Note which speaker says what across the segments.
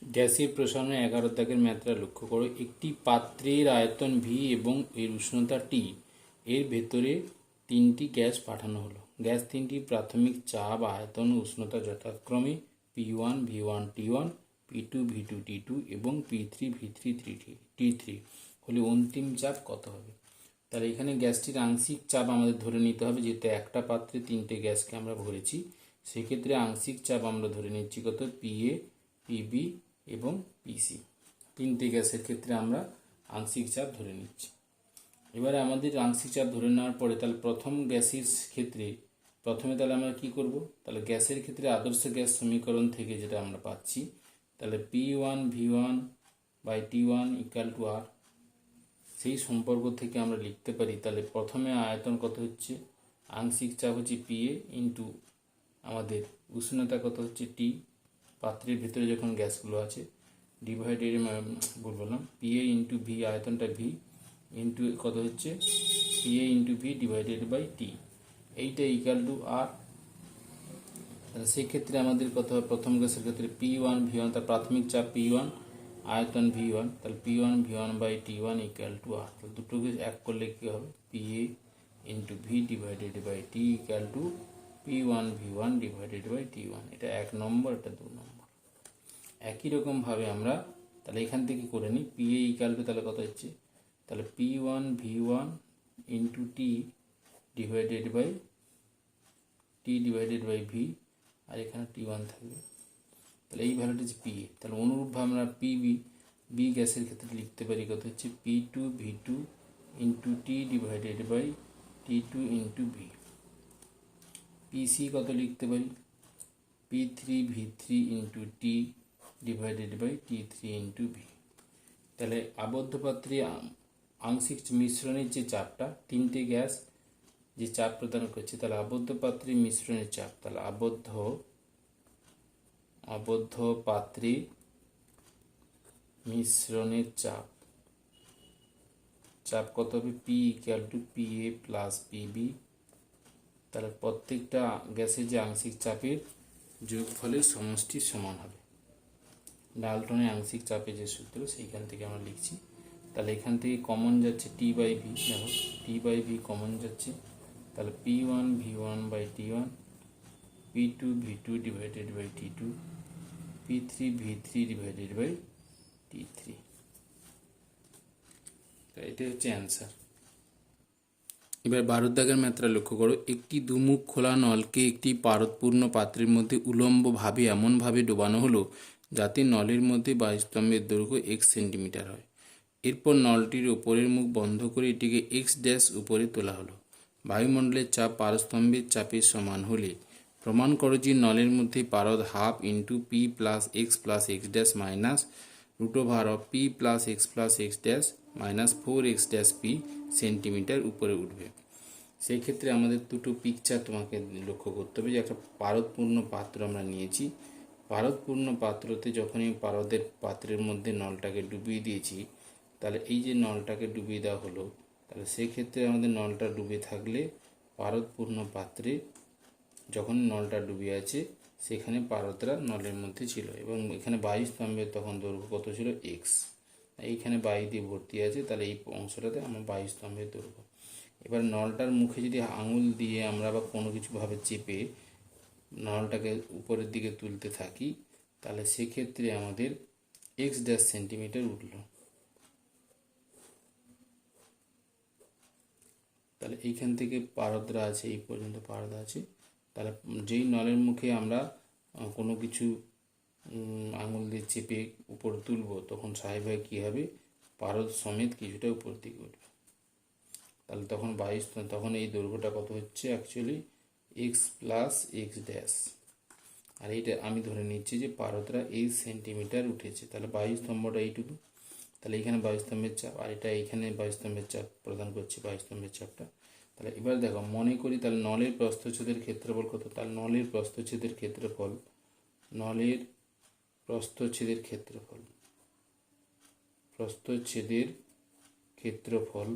Speaker 1: গ্যাসের প্রসারণে 11 দাগের ম্যাথটা লক্ষ্য করো। একটি পাত্রের আয়তন ভি এবং এর উষ্ণতা টি, এর ভেতরে তিনটি গ্যাস পাঠানো হলো। গ্যাস তিনটি প্রাথমিক চাপ, আয়তন ও উষ্ণতা যথাক্রমে P1 V1 T1, P2 V2 T2 এবং P3 V3 T3 হলে অন্তিম চাপ কত হবে? তাহলে এখানে গ্যাসটির আংশিক চাপ আমাদের ধরে নিতে হবে, যেহেতু একটা পাত্রে তিনটে গ্যাসকে আমরা ভরেছি। সেক্ষেত্রে আংশিক চাপ আমরা ধরে নিচ্ছি কত, PA, PB এবং PC। তিনটে গ্যাসের ক্ষেত্রে আমরা আংশিক চাপ ধরে নিচ্ছি। এবারে আমাদের আংশিক চাপ ধরে নেওয়ার পরে তাহলে প্রথম গ্যাসের ক্ষেত্রে প্রথমে তাহলে আমরা কি করব, তাহলে গ্যাসের ক্ষেত্রে আদর্শ গ্যাস সমীকরণ থেকে যেটা আমরা পাচ্ছি, তাহলে P1 V1 by T1 equal to R, সেই সম্পর্ক থেকে আমরা লিখতে পারি। তাহলে প্রথমে আয়তন কত হচ্ছে, আংশিক চাপ হচ্ছে PA ইন্টু আমাদের উষ্ণতা কত হচ্ছে T, পাত্রের ভিতরে যখন গ্যাসগুলো আছে, ডিভাইডেড বললাম PA ইন্টু ভি, আয়তনটা ভি ইন্টু কত হচ্ছে PA into V divided by T, এইটা ইকুয়াল টু আর। তাহলে সেক্ষেত্রে আমাদের কত হবে, প্রথম গ্যাসের ক্ষেত্রে P1 V1, তার প্রাথমিক চাপ P1, আয়তন V1, তাহলে P1 V1 by T1 equal to আর। তাহলে দুটোকে এক করলে কী হবে, PA into V divided by T equal to P1 V1 divided by T1। এটা 1 নম্বর, এটা 2 নম্বর। একই রকমভাবে আমরা তাহলে এখান থেকে করে নিই, PA ইকুয়াল টু তাহলে কত হচ্ছে, তাহলে P1 V1 into T divided by T divided by V, আর এখানে T1 থাকবে। তাহলে এই ভ্যালুটা হচ্ছে PA। তাহলে অনুরূপভাবে আমরা বি গ্যাসের ক্ষেত্রে লিখতে পারি কত হচ্ছে P2 V2 into T divided by T2 into V. PC কত লিখতে পারি, P3 V3 into T divided by T3 into V. তাহলে আবদ্ধ পাত্রে আংশিক মিশ্রণের যে চাপটা, তিনটে গ্যাস যে চাপ প্রদান করছে, তাহলে আবদ্ধ পাত্রে মিশ্রণের চাপ, তাহলে আবদ্ধ পাত্রে মিশ্রণের চাপ কত হবে, P equal to PA plus PB। তাহলে প্রত্যেকটা গ্যাসের যে আংশিক চাপের যোগফলের সমষ্টির সমান হবে। ডালটনের আংশিক চাপের যে সূত্র, সেইখান থেকে আমরা লিখছি। তাহলে এখান থেকে কমন যাচ্ছে T বাই ভি, দেখো T বাই ভি কমন যাচ্ছে। তাহলে P1 V1 by T1, P2 V2 divided by T2, P3 V3 divided by T3। এটা হচ্ছে অ্যান্সার। এবার 12 দাগের ম্যাথটা লক্ষ্য করো। একটি দুমুখ খোলা নলকে একটি পারদপূর্ণ পাত্রের মধ্যে উলম্বভাবে এমনভাবে ডোবানো হলো যাতে নলের মধ্যে বায়ুস্তম্ভের দৈর্ঘ্য x সেন্টিমিটার হয়। এরপর নলটির ওপরের মুখ বন্ধ করে এটিকে x ড্যাশ উপরে তোলা হলো। বায়ুমণ্ডলের চাপ পারস্তম্ভের চাপের সমান হলে প্রমাণ করো যে নলের মধ্যে পারদ half into P plus x dash minus √ of P plus x dash minus 4x dash P centimetre উপরে উঠবে। সেই ক্ষেত্রে আমাদের দুটো পিকচার তোমাকে লক্ষ্য করতে হবে, যে একটা পারদপূর্ণ পাত্র আমরা নিয়েছি। পারদপূর্ণ পাত্রতে যখনই পারদের পাত্রের মধ্যে নলটাকে ডুবিয়ে দিয়েছি, তাহলে এই যে নলটাকে ডুবিয়ে দেওয়া হলো, তাহলে সেক্ষেত্রে আমাদের নলটা ডুবে থাকলে পারদপূর্ণ পাত্রে যখন নলটা ডুবে আছে সেখানে পারদরা নলের মধ্যে ছিল, এবং এখানে বায়ুস্তম্ভের তখন দৈর্ঘ্য কত ছিল, x। এইখানে বায়ু দিয়ে ভর্তি আছে, তাহলে এই অংশটাতে আমার বায়ুস্তম্ভের দৈর্ঘ্য। এবার নলটার মুখে যদি আঙুল দিয়ে আমরা বা কোনো কিছুভাবে চেপে নলটাকে উপরের দিকে তুলতে থাকি, তাহলে সেক্ষেত্রে আমাদের x ড্যাশ সেন্টিমিটার উঠল। তাহলে এইখান থেকে পারদরা আছে, এই পর্যন্ত পারদ আছে। তাহলে যেই নলের মুখে আমরা কোনো কিছু আঙুল দিয়ে চেপে উপর তুলব, তখন স্বাভাবিক কী হবে, পারদ সমেত কিছুটা উপর দিকে উঠবে। তাহলে তখন এই দৈর্ঘ্যটা কত হচ্ছে, actually x plus x dash. আর এইটা আমি ধরে নিচ্ছি যে পারদরা 8 সেন্টিমিটার উঠেছে। তাহলে বায়ুস্তম্ভটা এইটুকু। তাহলে এইখানে বায়ুস্তম্ভের চাপ, আর এটা এইখানে বায়ুস্তম্ভের চাপ প্রদান করছে, বায়ুস্তম্ভের চাপটা। তাহলে এবার দেখো, মনে করি তাহলে নলের প্রস্থচ্ছেদের ক্ষেত্রফল কত। তাহলে নলের প্রস্থচ্ছেদের ক্ষেত্রফল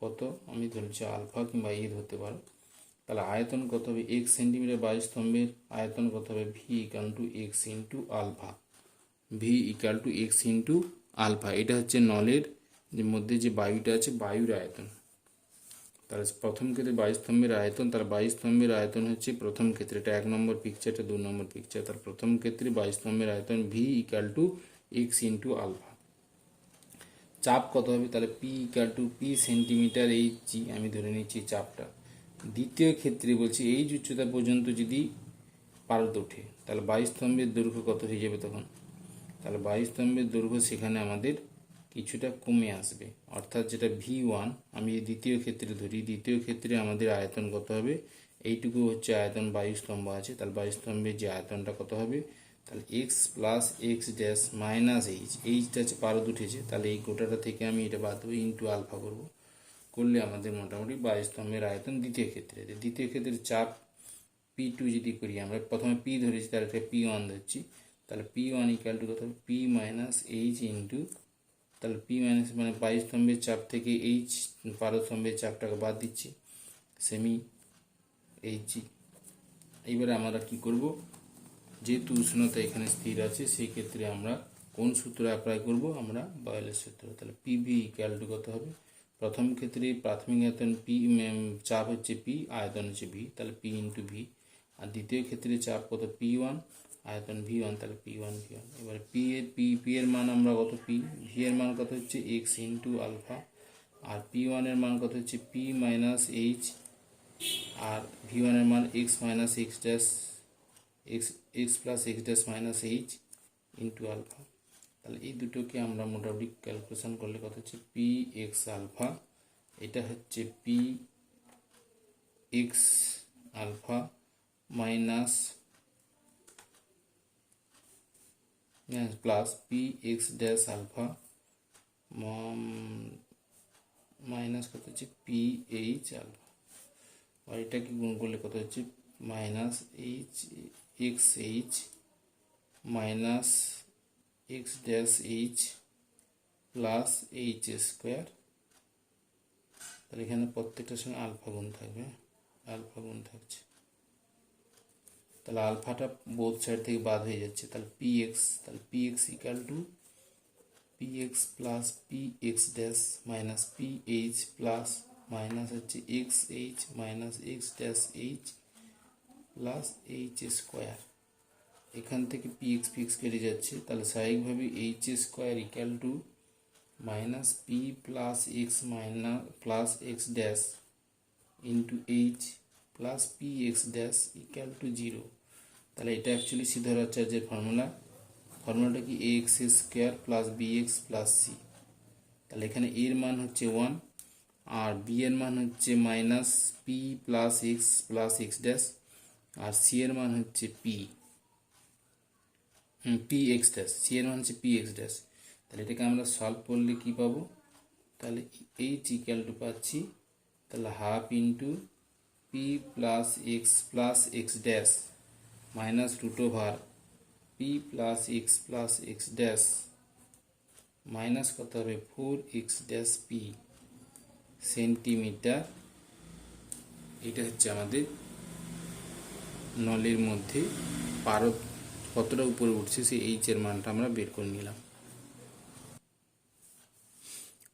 Speaker 1: কত, আমি ধরছি আলফা কিংবা ধরতে পারো। তাহলে আয়তন কত হবে, 1 সেন্টিমিটার বায়ুস্তম্ভের আয়তন কত হবে, V equal to x into alpha. V equal to x into alpha. এটা হচ্ছে নলের যে মধ্যে যে বায়ুটা আছে বায়ুর আয়তন। তাহলে প্রথম ক্ষেত্রে বায়ুস্তম্ভের আয়তন, তার বায়ুস্তম্ভের আয়তন হচ্ছে প্রথম ক্ষেত্রে, এটা 1 নম্বর পিকচার, এটা 2 নম্বর পিকচার। তার প্রথম ক্ষেত্রে বায়ুস্তম্ভের আয়তন V equal to x into alpha. চাপ কত হবে? তাহলে P equal to P centimetre H G, আমি ধরে নিচ্ছি চাপটা। দ্বিতীয় ক্ষেত্রে বলছি এইচ উচ্চতা পর্যন্ত যদি পারদ ওঠে তাহলে বায়ুস্তম্ভের দৈর্ঘ্য কত হয়ে যাবে তখন? তাহলে বায়ুস্তম্ভের দৈর্ঘ্য সেখানে আমাদের কিছুটা কমে আসবে, অর্থাৎ যেটা V1, আমি দ্বিতীয় ক্ষেত্রে ধরি, দ্বিতীয় ক্ষেত্রে আমাদের আয়তন কত হবে? এইটুকু হচ্ছে আয়তন বায়ুস্তম্ভ আছে, তাহলে বায়ুস্তম্ভের যে আয়তনটা কত হবে? তাহলে x plus x dash minus H, এইচটা হচ্ছে পারদ উঠেছে, তাহলে এই গোটাটা থেকে আমি এটা বাদ দেবো, ইন্টু আলফা করবো, করলে আমাদের মোটামুটি বায়ুস্তম্ভের আয়তন দ্বিতীয় ক্ষেত্রে। দ্বিতীয় ক্ষেত্রে চাপ P2 যদি করি, আমরা প্রথমে P ধরেছি, তাহলে এটা P1 ধরছি, তাহলে P1 ইকাল টু কত হবে? P মাইনাস এইচ ইন্টু, তাহলে P মাইনাস মানে বায়ুস্তম্ভের চাপ থেকে এইচ পারস্তম্ভের চাপটাকে বাদ দিচ্ছি, সেমি এইচ। এইবারে আমরা কি করব? যেহেতু উষ্ণতা এখানে স্থির আছে সেই ক্ষেত্রে আমরা কোন সূত্র অ্যাপ্লাই করব? আমরা বয়েলের সূত্র। তাহলে পিভি ইকুয়াল টু কত হবে? প্রথম ক্ষেত্রে প্রাথমিক আয়তন পি, চাপ হচ্ছে পি, আয়তন হচ্ছে ভি, তাহলে পি ইন্টু ভি। আর দ্বিতীয় ক্ষেত্রে চাপ কত? P1, আয়তন V1, তাহলে P1 V1। এবার পি এর মান আমরা কত? পি, ভি এর মান কত হচ্ছে? X into alpha. আর P1 এর মান কত হচ্ছে? P minus H. আর V1 এর মান x minus x dash x plus x dash minus H into alpha. তাহলে এই দুটোকে আমরা মোটামুটি ক্যালকুলেশন করলে কত হচ্ছে? পি এক্স আলফা, এটা হচ্ছে P x alpha minus plus P x dash alpha minus কত হচ্ছে? P H alpha. আর এটাকে গুণ করলে কত হচ্ছে? Minus H x H minus x dash H plus H square. তাহলে এখানে প্রত্যেকটার সঙ্গে আলফা গুণ থাকবে, আলফা গুণ থাকছে, তাহলে আলফাটা বোথ সাইড থেকে বাদ হয়ে যাচ্ছে, তাহলে পি এক্স, তাহলে P x equal to P x plus P x dash minus P H plus minus হচ্ছে x H minus x dash H plus H square. এখান থেকে পি এক্স কেটে যাচ্ছে, তাহলে স্বাভাবিকভাবে H square equal to minus P plus x minus plus x dash into H plus P x dash equal to 0। তাহলে এটা actually সিদ্ধারাচার্যের ফর্মুলাটা কি? A x square plus B x plus C. তাহলে এখানে এর মান হচ্ছে 1 আর বি এর মান হচ্ছে minus P plus x dash, আর সি এর মান হচ্ছে পি এক্স ড্যাশ, সি এর মান হচ্ছে পি এক্স ড্যাশ। তাহলে এটাকে আমরা সলভ করলে কি পাবো? তাহলে এইচ ইকুয়াল টু পাচ্ছি, তাহলে half into P plus x dash minus root over P plus x dash minus কত হবে? 4x dash P centimetre. এটা হচ্ছে আমাদের নলের মধ্যে পারদ কতটা উপরে উঠছে সেই এইচ এর মানটা আমরা বের করে নিলাম।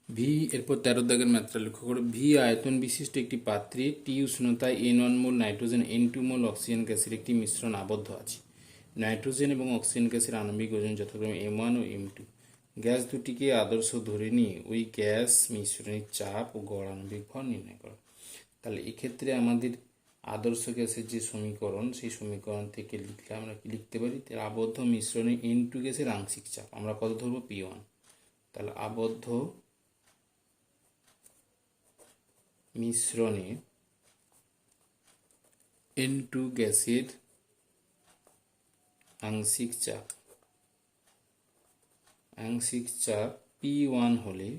Speaker 1: ভি, এরপর 13 দাগের মাত্রা লক্ষ্য করো। ভি আয়তন বিশিষ্ট একটি পাত্রে টি উষ্ণতায় N1 মোল নাইট্রোজেন N2 মোল অক্সিজেন গ্যাসের একটি মিশ্রণ আবদ্ধ আছে। নাইট্রোজেন এবং অক্সিজেন গ্যাসের আণবিক ওজন যথাক্রমে M1 ও M2। গ্যাস দুটিকে আদর্শ ধরে নিয়ে ওই গ্যাস মিশ্রণের চাপ ও গড় আণবিক ভর নির্ণয় করো। তাহলে এক্ষেত্রে আমাদের আদর্শ গ্যাসের যে সমীকরণ, সেই সমীকরণ থেকে লিখলে আমরা কি লিখতে পারি? তাহলে আবদ্ধ মিশ্রণে N2 গ্যাসের আংশিক চাপ আমরা কত ধরবো? P1। তাহলে আবদ্ধ মিশ্রণে N2 গ্যাসের আংশিক চাপ P1 হলে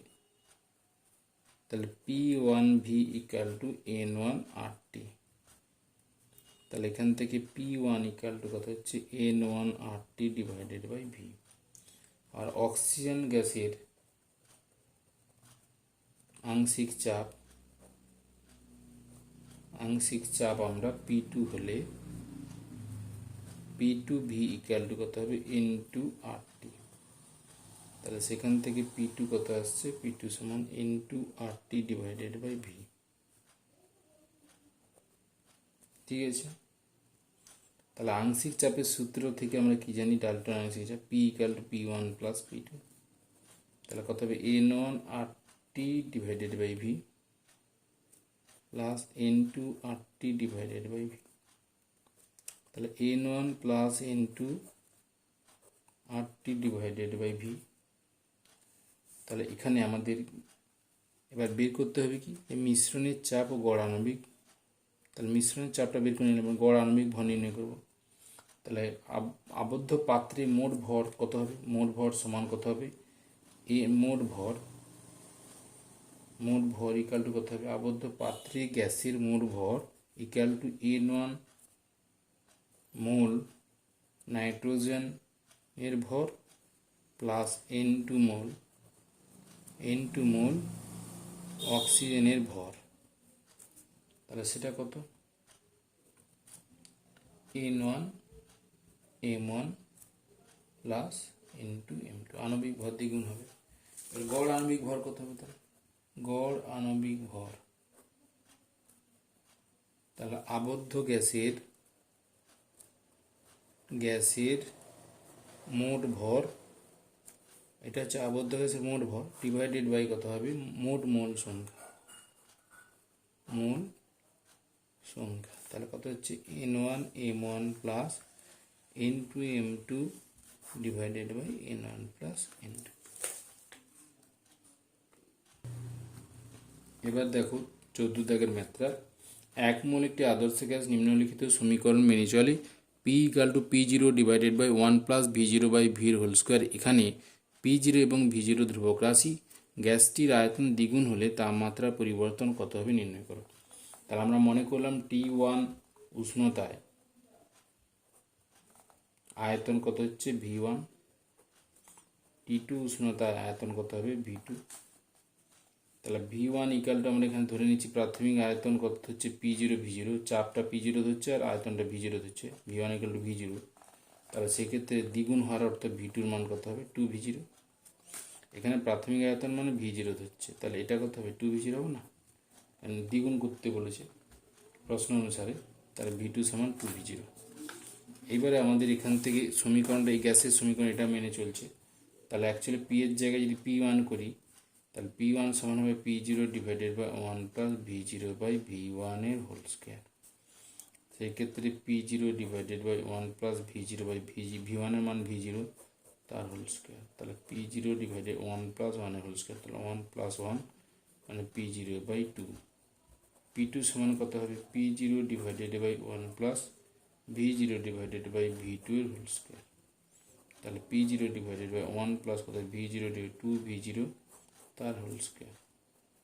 Speaker 1: তাহলে P1V equal to N1 RT। তাহলে এখান থেকে P1 ইকুয়াল টু কত হচ্ছে? N1 RT divided by V। আর অক্সিজেন গ্যাসের আংশিক চাপ আমরা P2 হলে P2V ইকুয়াল টু কত হবে? N2 RT। তাহলে সেখান থেকে পি টু কত আসছে, পি টু সমান into R T divided by V. ঠিক আছে, তাহলে আংশিক চাপের সূত্র থেকে আমরা কি জানি, ডালটন আংশিক চাপ P equal to P one plus P two. তাহলে কত হবে N one R T divided by V plus N two R T divided by V. তাহলে N one plus N two R T divided by V. তাহলে এখানে আমাদের এবার বের করতে হবে কি, মিশ্রণের চাপ ও গড় আণবিক। তাহলে মিশ্রণের চাপটা বের করে নিলাম, গড় আণবিক ভর নির্ণয় করবো। তাহলে আবদ্ধ পাত্রে মোট ভর কত হবে, মোট ভর সমান কত হবে, এ মোট ভর ইকাল টু কত হবে, আবদ্ধ পাত্রে গ্যাসের মোট ভর equal to N one mole nitrogen এর ভর প্লাস এন টু মোল অক্সিজেনের ভর। তাহলে সেটা কত, N one M one plus N two M two, আণবিক ভর দ্বিগুণ হবে। গড় আণবিক ভর কত হবে, তাহলে গড় আণবিক ভর, তাহলে আবদ্ধ গ্যাসের মোট ভর, এটা হচ্ছে আবদ্ধ গ্যাসের মোট ভর ডিভাইডেড বাই কত হবে, মোট মোল সংখ্যা। তাহলে কত হচ্ছে N one M one plus N two M two divided by N one plus N two. এবার দেখো 14 দাগের মাত্রা, এক মোল একটি আদর্শ গ্যাস নিম্নলিখিত সমীকরণ মেনে চলে, P equal to P zero divided by one plus V zero by ভির হোল স্কোয়ার। এখানে পি জিরো এবং ভি জিরো ধ্রুবক রাশি, গ্যাসটির আয়তন দ্বিগুণ হলে তাপমাত্রার পরিবর্তন কত হবে নির্ণয় করো। তাহলে আমরা মনে করলাম টি ওয়ান উষ্ণতায় আয়তন কত হচ্ছে ভি ওয়ান, টি টু উষ্ণতায় আয়তন কত হবে ভি টু। তাহলে ভি ওয়ান ইকাল টু আমরা এখানে ধরে নিচ্ছি প্রাথমিক আয়তন কত হচ্ছে পি জিরো ভি জিরো, চাপটা পি জিরো ধরছে আর আয়তনটা ভি জিরো ধরছে, V one equal two V zero. তাহলে সেক্ষেত্রে দ্বিগুণ হওয়ার অর্থ ভি টুর মান কত হবে, টু ভি জিরো। এখানে প্রাথমিক আয়তন মানে ভি জিরো ধরছে, তাহলে এটা কত হবে, টু ভি জিরো হবে না, দ্বিগুণ করতে বলেছে প্রশ্ন অনুসারে। তাহলে ভি টু সমান টু ভি জিরো। এইবারে আমাদের এখান থেকে সমীকরণটা, এই গ্যাসের সমীকরণ এটা মেনে চলছে। তাহলে অ্যাকচুয়ালি পি এর জায়গায় যদি পি ওয়ান করি, তাহলে পি ওয়ান সমান হবে P zero divided by one plus V zero by V ওয়ানের হোল স্কোয়ার। সেই ক্ষেত্রে P zero divided by one plus V zero by V ওয়ানের মান ভি জিরো তার হোল স্কোয়ার। তাহলে P zero divided one plus ওয়ানের whole square, তাহলে one plus one মানে P zero by two. P two সমান কত হবে, P zero divided by one plus V zero divided by V two এর whole square. তাহলে P zero divided by one plus কত, V zero divide two V zero তার whole square,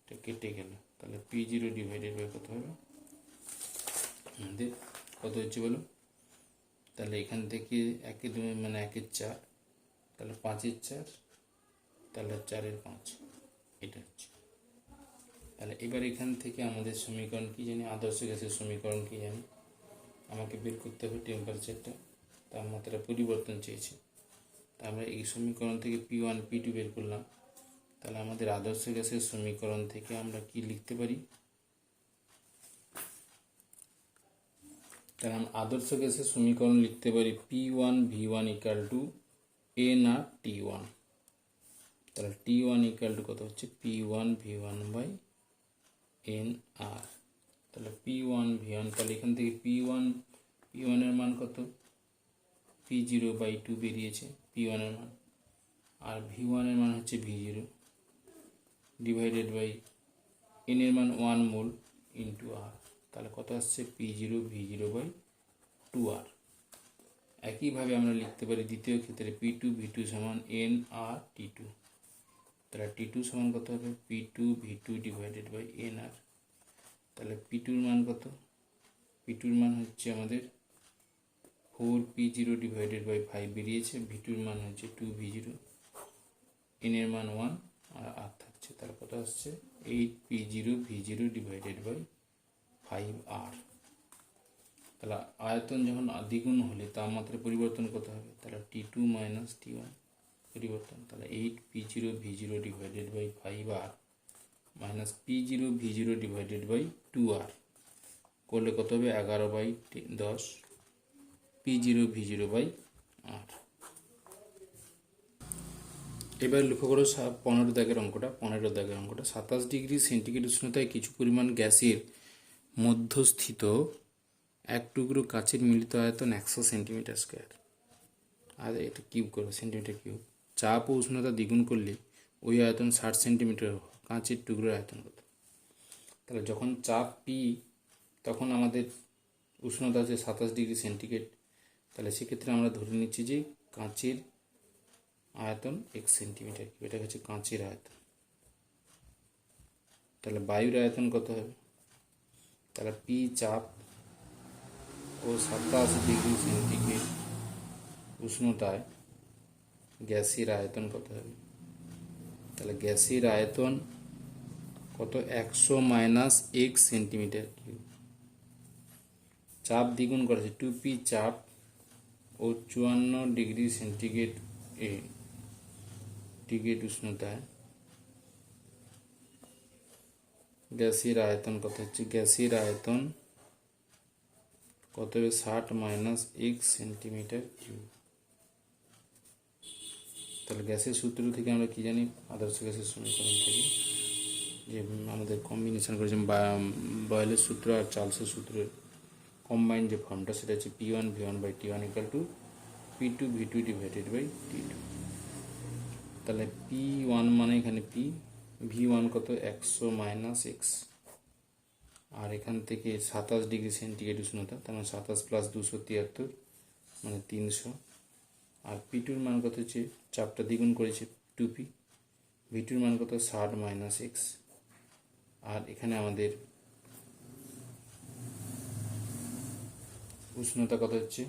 Speaker 1: এটা কেটে গেল। তাহলে পি জিরো ডিভাইডেড বাই কত হবে আমাদের, কত হচ্ছে বলো, তাহলে এখান থেকে একে দুই মানে একের চার, তাহলে পাঁচের চার, তাহলে চারের পাঁচ, এটা হচ্ছে। তাহলে এবার এখান থেকে আমাদের সমীকরণ কি জানি, আদর্শ গ্যাসের সমীকরণ কি জানি, আমাকে বের করতে হবে টেম্পারেচারটা, তাপমাত্রা পরিবর্তন চেয়েছে। তা আমরা এই সমীকরণ থেকে পি ওয়ান পি টু বের করলাম। তাহলে আমাদের আদর্শ গ্যাসের সমীকরণ থেকে আমরা কি লিখতে পারি, তাহলে আমরা আদর্শ গ্যাসের সমীকরণ লিখতে পারি P one V one equal to N R T one. তাহলে টি ওয়ান ইকাল টু কত হচ্ছে, P one V one by N R. তাহলে পি ওয়ান ভি ওয়ান, তাহলে এখান থেকে পি ওয়ানের মান কত, পি জিরো বাই টু বেরিয়েছে পি ওয়ানের মান, আর ভি ওয়ানের মান হচ্ছে V zero divided by N এর মান ওয়ান মোল ইন্টু আর। তাহলে কত আসছে, P zero V zero by two R. একইভাবে আমরা লিখতে পারি দ্বিতীয় ক্ষেত্রে পি টু ভি টু সমান এন আর টি টু। তাহলে টি টু সমান কত হবে, P two V two divided by N R. তাহলে পি টুর মান কত, পি টুর মান হচ্ছে আমাদের four P zero divided by five বেরিয়েছে, ভি টুর মান হচ্ছে টু ভি জিরো, এন এর মান ওয়ান আর আর থাকছে। তাহলে কত আসছে, eight P zero V zero divided by five R. তাহলে আয়তন যখন দ্বিগুণ হলে তাপমাত্রার পরিবর্তন কত হবে, তাহলে T two minus T one, পরিবর্তন, তাহলে 8p0v0 divided by 5r minus p0v0 divided by 2r করলে কত হবে 11/10 p0v0 বাই r। এবার লক্ষ্য করো 15 দাগের অঙ্কটা। 27 ডিগ্রি সেন্টিগ্রেড উষ্ণতায় কিছু পরিমাণ গ্যাসের মধ্যস্থিত এক টুকরো কাচের মিলিত আয়তন 100 সেন্টিমিটার স্কোয়ার। আর এটা কিউব করো, সেন্টিমিটার কিউব। চাপ ও উষ্ণতা দ্বিগুণ করলে ওই আয়তন 60 সেন্টিমিটার। কাঁচের টুকরোর আয়তন কত? তাহলে যখন চাপ পি তখন আমাদের উষ্ণতা আছে 27 ডিগ্রি সেন্টিগ্রেড। তাহলে সেক্ষেত্রে আমরা ধরে নিচ্ছি যে কাঁচের আয়তন 1 সেন্টিমিটার কিউব। এটা হচ্ছে কাঁচের আয়তন। তাহলে বায়ুর আয়তন কত হবে? তাহলে পি চাপ ও 27 ডিগ্রি সেন্টিগ্রেড উষ্ণতায় গ্যাসের আয়তন কত হবে? তাহলে গ্যাসের আয়তন কত? 100 মাইনাস 1 সেন্টিমিটার কিউব। চাপ দ্বিগুণ করেছে 2p চাপ ও 54 ডিগ্রি সেন্টিগ্রেড উষ্ণতায় গ্যাসের আয়তন কত হচ্ছে? গ্যাসের আয়তন কত হবে? 60 মাইনাস 1 সেন্টিমিটার কিউব। তাহলে গ্যাসের সূত্র থেকে আমরা কি জানি? আদর্শ গ্যাসের সমীকরণ থেকে যে আমাদের কম্বিনেশন করেছে বয়েলের সূত্র আর চার্লসের সূত্রের কম্বাইন যে ফর্মটা, সেটা হচ্ছে P1V1/T1 = P2V2 divided by T2। তাহলে P1 মানে এখানে P, V1 কত? 100 মাইনাস x, আর এখান থেকে 27 ডিগ্রি সেন্টিগ্রেড উষ্ণতা, তার মানে 27 প্লাস 273 মানে 300। আর P2-র মান কত হচ্ছে? চাপটা দ্বিগুণ করেছে 2p। V2-র মান কত? 60 মাইনাস x। আর এখানে আমাদের উষ্ণতা কত হচ্ছে?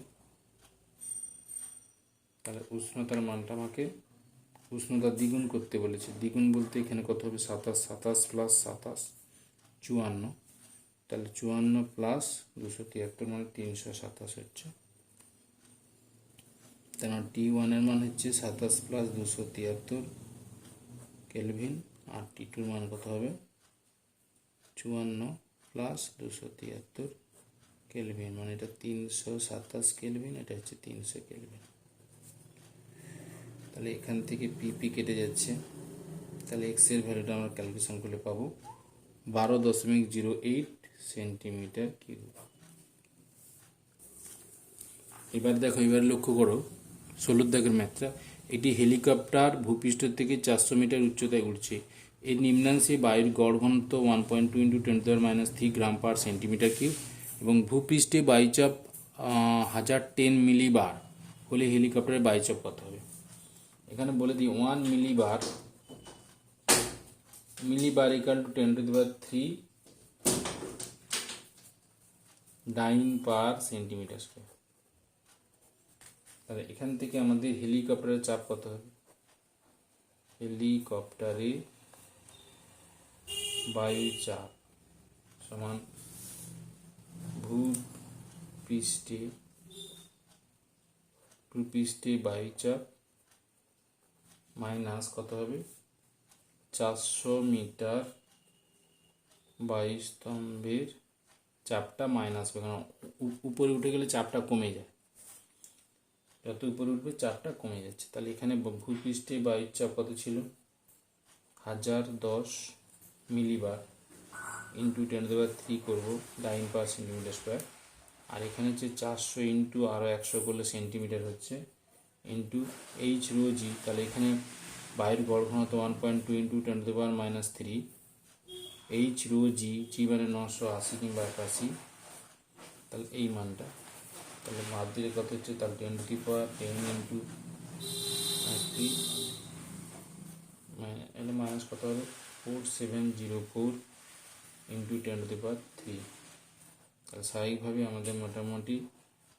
Speaker 1: তাহলে উষ্ণতার মানটা আমাকে উষ্ণতা দ্বিগুণ করতে বলেছে। দ্বিগুণ বলতে এখানে কত হবে? 27 প্লাস 27 54। তাহলে 54 প্লাস 273 মানে 327 হচ্ছে। তার মানে T1 এর মান হচ্ছে 27 প্লাস 273 কেলভিন, আর T2-র মান কত হবে? 54 প্লাস 273 কেলভিন, মানে এটা 327 কেলভিন, এটা হচ্ছে 300 কেলভিন। তাহলে এখান থেকে পিপি কেটে যাচ্ছে। তাহলে এক্স এর ভ্যালুটা আমরা ক্যালকুলেশন করলে পাবো 12.08 সেন্টিমিটার কিউব। এবার দেখো, এবার লক্ষ্য করো 16 দাগের ম্যাথটা। এটি হেলিকপ্টার ভূপৃষ্ঠ থেকে 400 মিটার উচ্চতায় উঠছে। এর নিম্নাংশে বায়ুর গড় ঘনত্ব 1.2 × 10⁻³ গ্রাম পার সেন্টিমিটার কিউব এবং ভূপৃষ্ঠে বায়ুচাপ 1010 মিলিবার হলে হেলিকপ্টারের বায়ুচাপ কত হবে? এখানে বলে দিই 1 মিলিবার = 10³ ডাইন পার সেন্টিমিটার স্কোয়ার। তাহলে এখান থেকে আমাদের হেলিকপ্টারের চাপ কত হবে? হেলিকপ্টারে বায়ু চাপ সমান ভূপৃষ্ঠে বায়ুচাপ মাইনাস কত হবে? 400 মিটার বায়ুস্তম্ভের চাপটা মাইনাস হবে, কারণ উপরে উঠে গেলে চাপটা কমে যায়। যত উপরে উঠবে চাপটা কমে যাচ্ছে। তাহলে এখানে ভূপৃষ্ঠে বায়ুর চাপ কত ছিল? 1010 মিলিবার ইন্টু 10³ করবো ডাইন পার সেন্টিমিটার স্কোয়ার। আর এখানে হচ্ছে 400 ইন্টু আরও 100 করলে সেন্টিমিটার হচ্ছে, ইন্টু এইচ রো জি। তাহলে এখানে বায়ুর গড় ঘনত্ব 1.2 × 10⁻³ এইচ রো জি, জি মানে 980 কিংবা 81। তাহলে এই মানটা, তাহলে ভাব দিলে কত হচ্ছে? তাহলে 10⁻10 ইন্টু 3 এটা মাইনাস কত হবে? 4704 ইন্টু 10⁻3। তাহলে স্বাভাবিকভাবে আমাদের মোটামুটি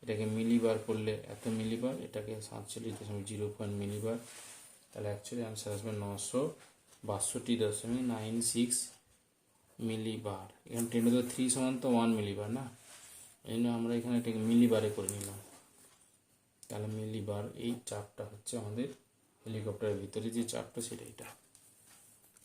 Speaker 1: এটাকে মিলিবার করলে এত মিলিবার, এটাকে 47.01 মিলিবার। তাহলে অ্যাকচুয়ালি আনসার আসবে 962.96 মিলিবার। এখানে 10⁻³ সমান তো 1 মিলিবার না, এই জন্য আমরা এখানে এটাকে মিলিবারে করে নিলাম। তাহলে মিলিবার এই চাপটা হচ্ছে আমাদের হেলিকপ্টারের ভিতরে যে চাপটা সেটা এটা।